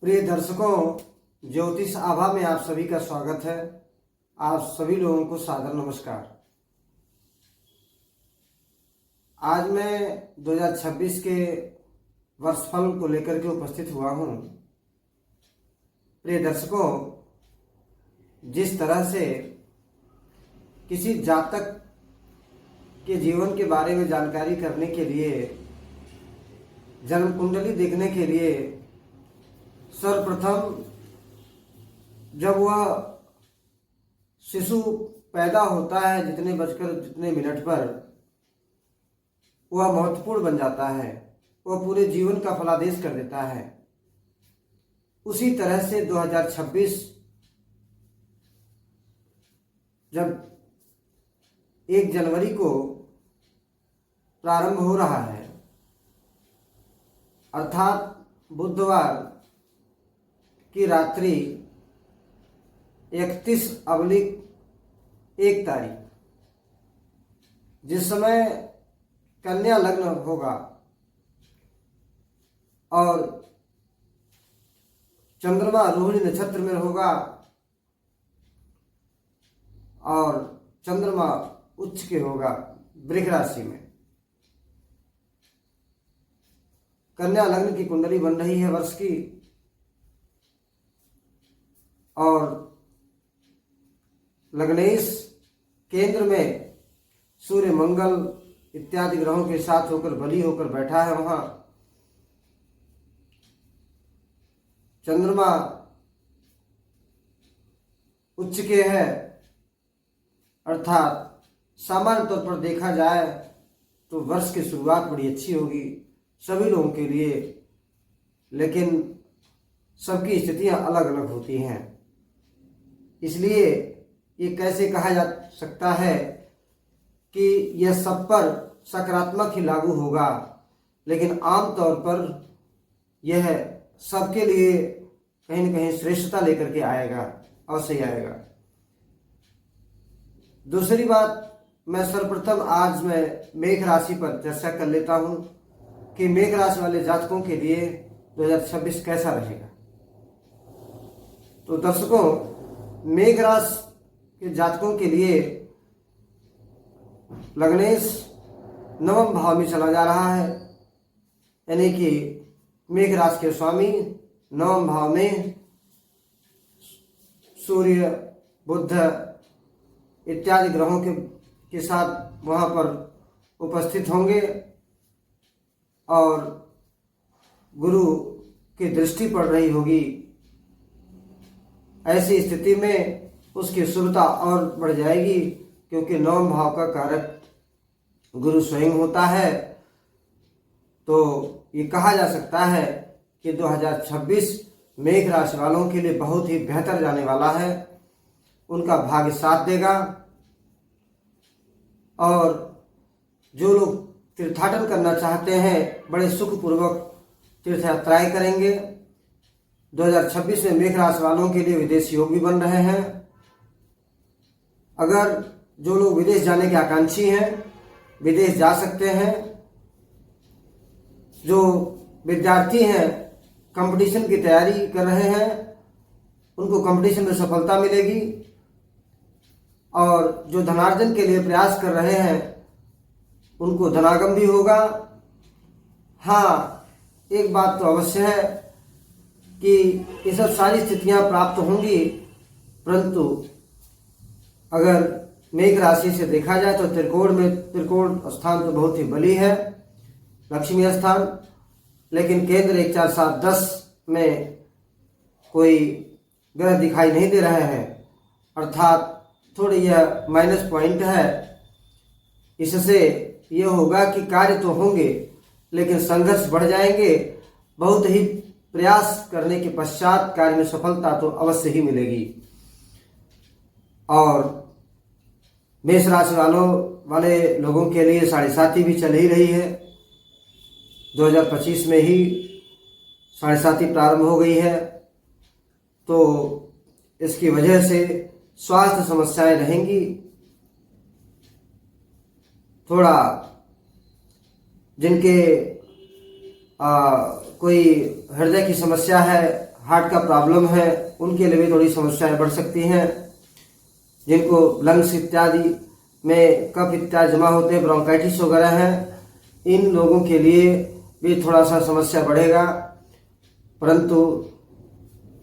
प्रिय दर्शकों, ज्योतिष आभा में आप सभी का स्वागत है। आप सभी लोगों को सादर नमस्कार। आज मैं 2026 के वर्षफल को लेकर के उपस्थित हुआ हूँ। प्रिय दर्शकों, जिस तरह से किसी जातक के जीवन के बारे में जानकारी करने के लिए, जन्म कुंडली देखने के लिए सर्वप्रथम जब वह शिशु पैदा होता है जितने बजकर जितने मिनट पर वह महत्वपूर्ण बन जाता है, वह पूरे जीवन का फलादेश कर देता है। उसी तरह से 2026 जब 1 जनवरी को प्रारंभ हो रहा है, अर्थात बुधवार की रात्रि 31/1 जिस समय कन्या लग्न होगा और चंद्रमा रोहिणी नक्षत्र में होगा और चंद्रमा उच्च के होगा वृष राशि में। कन्या लग्न की कुंडली बन रही है वर्ष की, और लग्नेश केंद्र में सूर्य मंगल इत्यादि ग्रहों के साथ होकर बली होकर बैठा है। वहां चंद्रमा उच्च के है, अर्थात सामान्य तौर पर देखा जाए तो वर्ष की शुरुआत बड़ी अच्छी होगी सभी लोगों के लिए, लेकिन सबकी स्थितियां अलग अलग होती हैं। इसलिए ये कैसे कहा जा सकता है कि यह सब पर सकारात्मक ही लागू होगा, लेकिन आमतौर पर यह सबके लिए कहीं न कहीं श्रेष्ठता लेकर के आएगा, अवश्य ही आएगा। दूसरी बात, मैं सर्वप्रथम आज मैं मेष राशि पर चर्चा कर लेता हूं कि मेष राशि वाले जातकों के लिए 2026 कैसा रहेगा। तो दर्शकों, मेष राशि के जातकों के लिए लग्नेश नवम भाव में चला जा रहा है, यानी कि मेष राशि के स्वामी नवम भाव में सूर्य बुध इत्यादि ग्रहों के साथ वहां पर उपस्थित होंगे और गुरु की दृष्टि पड़ रही होगी। ऐसी स्थिति में उसकी शुभता और बढ़ जाएगी, क्योंकि नवम भाव का कारक गुरु स्वयं होता है। तो ये कहा जा सकता है कि 2026 मेष राशि वालों के लिए बहुत ही बेहतर जाने वाला है। उनका भाग्य साथ देगा और जो लोग तीर्थाटन करना चाहते हैं बड़े सुखपूर्वक तीर्थ यात्राएं करेंगे। 2026 में मेष राशि वालों के लिए विदेश योग भी बन रहे हैं। अगर जो लोग विदेश जाने के आकांक्षी हैं विदेश जा सकते हैं। जो विद्यार्थी हैं कंपटीशन की तैयारी कर रहे हैं उनको कंपटीशन में सफलता मिलेगी, और जो धनार्जन के लिए प्रयास कर रहे हैं उनको धनागम भी होगा। हाँ, एक बात तो अवश्य है कि ये सब सारी स्थितियां प्राप्त होंगी, परंतु अगर मेष राशि से देखा जाए तो त्रिकोण स्थान तो बहुत ही बली है, लक्ष्मी स्थान, लेकिन केंद्र 1 4 7 10 में कोई ग्रह दिखाई नहीं दे रहे हैं, अर्थात थोड़ी यह माइनस पॉइंट है। इससे यह होगा कि कार्य तो होंगे लेकिन संघर्ष बढ़ जाएंगे। बहुत ही प्रयास करने के पश्चात कार्य में सफलता तो अवश्य ही मिलेगी। और मेष राशि वाले लोगों के लिए 7.5 भी चल ही रही है। 2025 में ही 7.5 प्रारंभ हो गई है, तो इसकी वजह से स्वास्थ्य समस्याएं रहेंगी। थोड़ा जिनके कोई हृदय की समस्या है, हार्ट का प्रॉब्लम है उनके लिए भी थोड़ी समस्याएं बढ़ सकती हैं। जिनको लंग्स इत्यादि में कफ इत्यादि जमा होते हैं, ब्रोंकाइटिस वगैरह है, इन लोगों के लिए भी थोड़ा सा समस्या बढ़ेगा। परंतु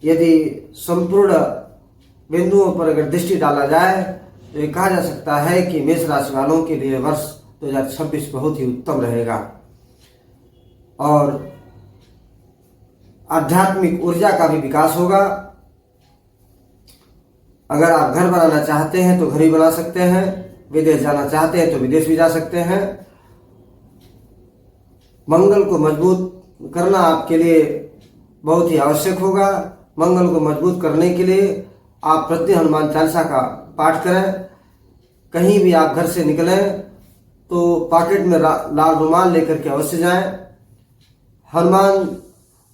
यदि संपूर्ण बिंदुओं पर अगर दृष्टि डाला जाए तो ये कहा जा सकता है कि मेष राशि वालों के लिए वर्ष 2026 बहुत ही उत्तम रहेगा। और आध्यात्मिक ऊर्जा का भी विकास होगा। अगर आप घर बनाना चाहते हैं तो घर ही बना सकते हैं, विदेश जाना चाहते हैं तो विदेश भी जा सकते हैं। मंगल को मजबूत करना आपके लिए बहुत ही आवश्यक होगा। मंगल को मजबूत करने के लिए आप प्रतिदिन हनुमान चालीसा का पाठ करें। कहीं भी आप घर से निकलें तो पॉकेट में लाल रुमाल लेकर के अवश्य जाएं। हनुमान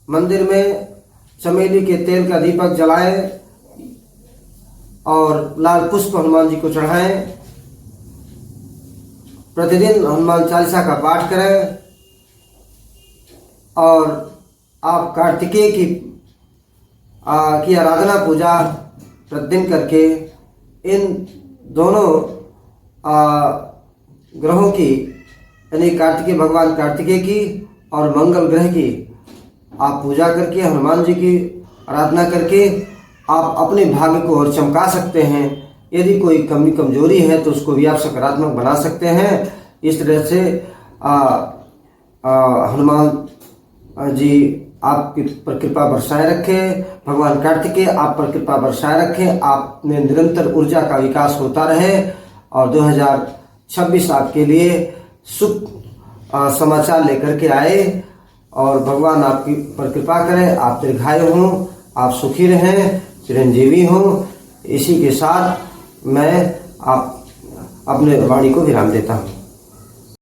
मंदिर में चमेली के तेल का दीपक जलाएं और लाल पुष्प हनुमान जी को चढ़ाएं। प्रतिदिन हनुमान चालीसा का पाठ करें और आप कार्तिकेय की आराधना पूजा प्रतिदिन करके इन दोनों ग्रहों की, यानी कार्तिकेय भगवान कार्तिकेय की और मंगल ग्रह की आप पूजा करके, हनुमान जी की आराधना करके आप अपने भाग्य को और चमका सकते हैं। यदि कोई कमी कमजोरी है तो उसको भी आप सकारात्मक बना सकते हैं। इस तरह से हनुमान जी आपकी पर कृपा बरसाए रखें, भगवान कार्तिकेय आप पर कृपा बरसाए रखें, आप में निरंतर ऊर्जा का विकास होता रहे और 2026 आपके लिए सुख समाचार लेकर के आए और भगवान आपकी पर कृपा करें, आप दीर्घायु हों, आप सुखी रहें, चिरंजीवी हों। इसी के साथ मैं आप अपने वाणी को विराम देता हूँ।